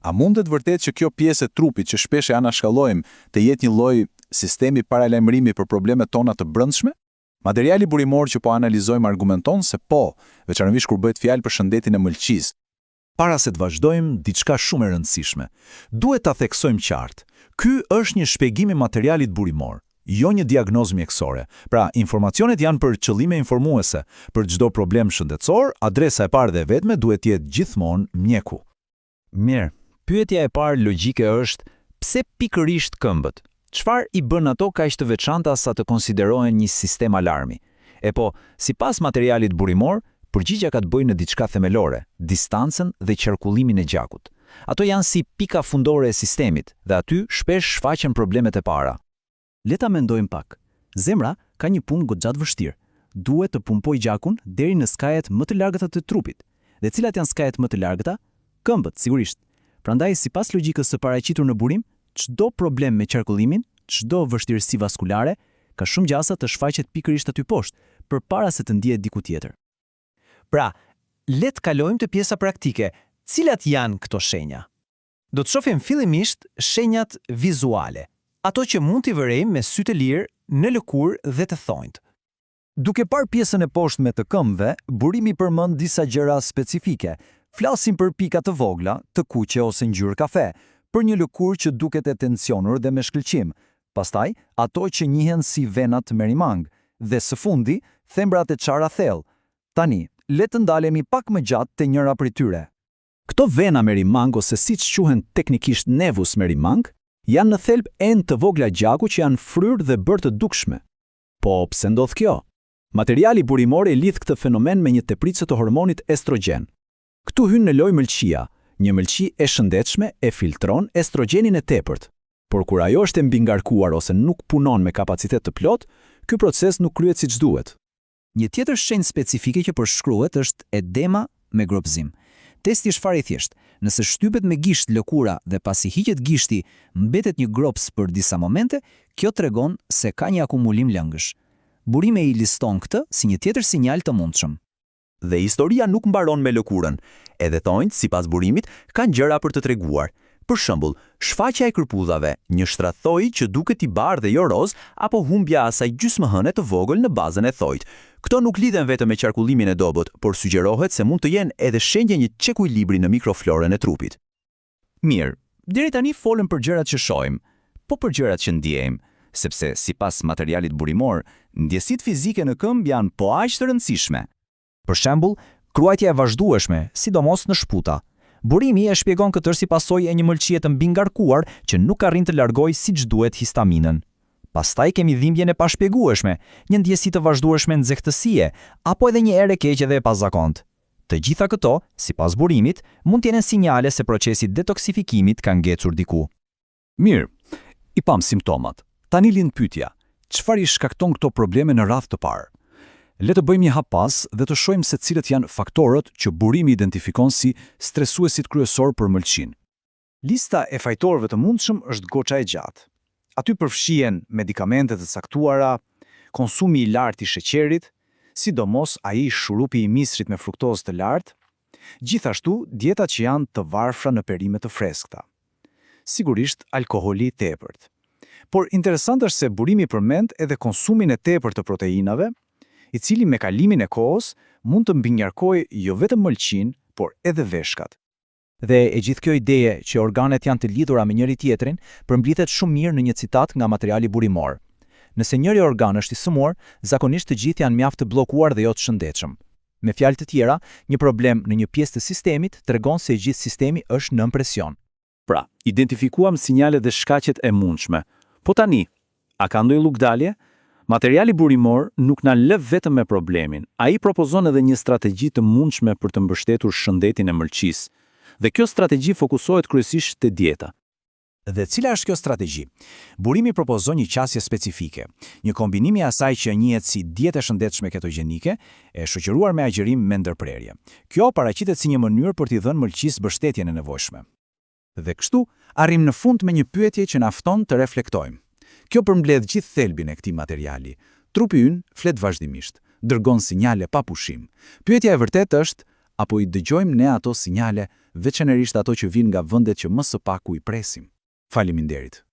A mundet vërtet që kjo pjesë e trupit që shpesh e anashkallojmë të jetë një lloj sistemi paralajmërimi për problemet tona të brendshme? Materiali burimor që po analizojmë argumenton se po, veçanërisht kur bëhet fjalë për shëndetin e mëlçisë. Para se të vazhdojmë, diçka shumë e rëndësishme. Duhet ta theksojmë qartë. Ky është një shpjegim i materialit burimor, jo një diagnozë mjekësore. Pra, informacionet janë për qëllime informuese. Për çdo problem shëndetësor, adresa e parë dhe e vetme duhet të jetë gjithmonë mjeku. Mirë, pyetja e parë logjike është: pse pikërisht këmbët? Çfarë i bën ato kaq të veçanta sa të konsiderohen një sistem alarmi? E po, sipas materialit burimor, përgjigjja ka të bëjë në diçka themelore, distancën dhe qarkullimin e gjakut. Ato janë si pika fundore e sistemit dhe aty shpesh shfaqen problemet e para. Le ta mendojmë pak. Zemra ka një punë goxhat vështirë. Duhet të pumpojë gjakun deri në skajet më të largëta të trupit. Dhe cilat janë skajet më të largëta? Këmbët, sigurisht. Prandaj, sipas logjikës së paraqitur në burim, çdo problem me qarkullimin, çdo vështirësi vaskulare, ka shumë gjasa të shfaqet pikërisht aty poshtë, përpara se të ndihet diku tjetër. Pra, le të kalojmë te pjesa praktike. Cilat janë këto shenja? Do të shohim fillimisht shenjat vizuale, ato që mund t'i vërejmë me sy të lirë, në lëkurë dhe të thonjtë. Duke parë pjesën e poshtme të këmbëve, burimi përmend disa gjëra specifike. Flasim për pika të vogla, të kuqe ose ngjyrë kafe, për një lëkurë që duket e tensionur dhe me shkëlqim. Pastaj, ato që njihen si venat merimang, dhe së fundi, thembrat e çara thellë. Tani, le të ndalemi pak më gjatë te njëra prej tyre. Këto vena merimang ose siç quhen teknikisht nevus merimang, janë në thelb enë të vogla gjaku që janë fryrë dhe bërë të dukshme. Po, pse ndodh kjo? Materiali burimor e lidh këtë fenomen me një tepritse të hormonit estrogen. Këtu hyn në lojë mëlçia. Një mëlçi e shëndetshme e filtron estrogenin e tepërt. Por kur ajo është e mbingarkuar ose nuk punon me kapacitet të plot, ky proces nuk kryhet siç duhet. Një tjetër shenjë specifike që përshkruhet është edema me gropëzim. Testi është fare i thjeshtë. Nëse shtypet me gisht lëkura dhe pasi hiqet gishti, mbetet një grops për disa momente, kjo tregon se ka një akumulim lëngësh. Burimi i liston këtë si një tjetër sinjal të mundshëm. Dhe historia nuk mbaron me lëkurën. Edhe thonjtë, sipas burimit, kanë gjëra për të treguar. Për shembull, shfaqja e kërpudhave, një shtrathoj që duket i bardhë dhe jo roz, apo humbja asaj gjysmëhëne të vogël në bazën e thojit. Këto nuk lidhen vetëm me qarkullimin e dobët, por sugjerohet se mund të jenë edhe shenja një çekuilibri në mikroflorën e trupit. Mirë, deri tani folëm për gjërat që shohim, po për gjërat që ndjejmë, sepse sipas materialit burimor, ndjesitë fizike në këmbë janë po aq të rëndësishme. Për shembull, kruajtja e vazhdueshme, sidomos në shputa. Burimi e shpjegon këtë si pasojë e një mëlçie të mbingarkuar që nuk arrin të largojë siç duhet histaminën. Pastaj kemi dhimbjen e pashpjegueshme, një ndjesi të vazhdueshme nxehtësie, apo edhe një erë e keqe dhe e pazakontë. Të gjitha këto, sipas burimit, mund të jenë sinjale se procesi detoksifikimit ka ngecur diku. Mirë, i pam simptomat. Tani lind pyetja: çfarë i shkakton këto probleme në radhë të parë? Le të bëjmë një hap pas dhe të shohim se cilët janë faktorët që burimi identifikon si stresuesit kryesor për mëlçin. Lista e fajtorëve të mundshëm është goxha e gjatë. Aty përfshihen medikamente të caktuara, konsumi i lartë i sheqerit, sidomos ai shurupi i misrit me fruktozë të lartë, gjithashtu dietat që janë të varfra në perime të freskëta. Sigurisht, alkooli i tepërt. Por interesant është se burimi përmend edhe konsumin e tepërt të proteinave, i cili me kalimin e kohës mund të mbinjarkojë jo vetëm mëlçin, por edhe veshkat. Dhe e gjithë kjo ideje që organet janë të lidhura me njëri tjetrin përmbledhet shumë mirë në një citat nga materiali burimor. Nëse njëri organ është i sëmur, zakonisht të gjithë janë mjaft të bllokuar dhe jo të shëndetshëm. Me fjalë të tjera, një problem në një pjesë të sistemit tregon se gjithë sistemi është nën presion. Pra, identifikuam sinjalet dhe shkaqet e mundshme. Po tani, a ka ndonjë lugdalje? Materiali burimor nuk na lë vetëm me problemin. Ai propozon edhe një strategji të mundshme për të mbështetur shëndetin e mëlçisë. Dhe kjo strategji fokusohet kryesisht te dieta. Dhe cila është kjo strategji? Burimi propozon një qasje specifike, një kombinim i asaj që njihet si dietë e shëndetshme ketogjenike, e shoqëruar me agjërim me ndërprerje. Kjo paraqitet si një mënyrë për t'i dhënë mëlçisë mbështetjen e nevojshme. Dhe kështu arrim në fund me një pyetje që na fton të reflektojmë. Kjo përmbledh gjithë thelbin e këtij materiali. Trupi ynë flet vazhdimisht, dërgon sinjale pa pushim. Pyetja e vërtetë është, apo i dëgjojmë ne ato sinjale veçanërisht ato që vijnë nga vendet që më së paku i presim. Faleminderit.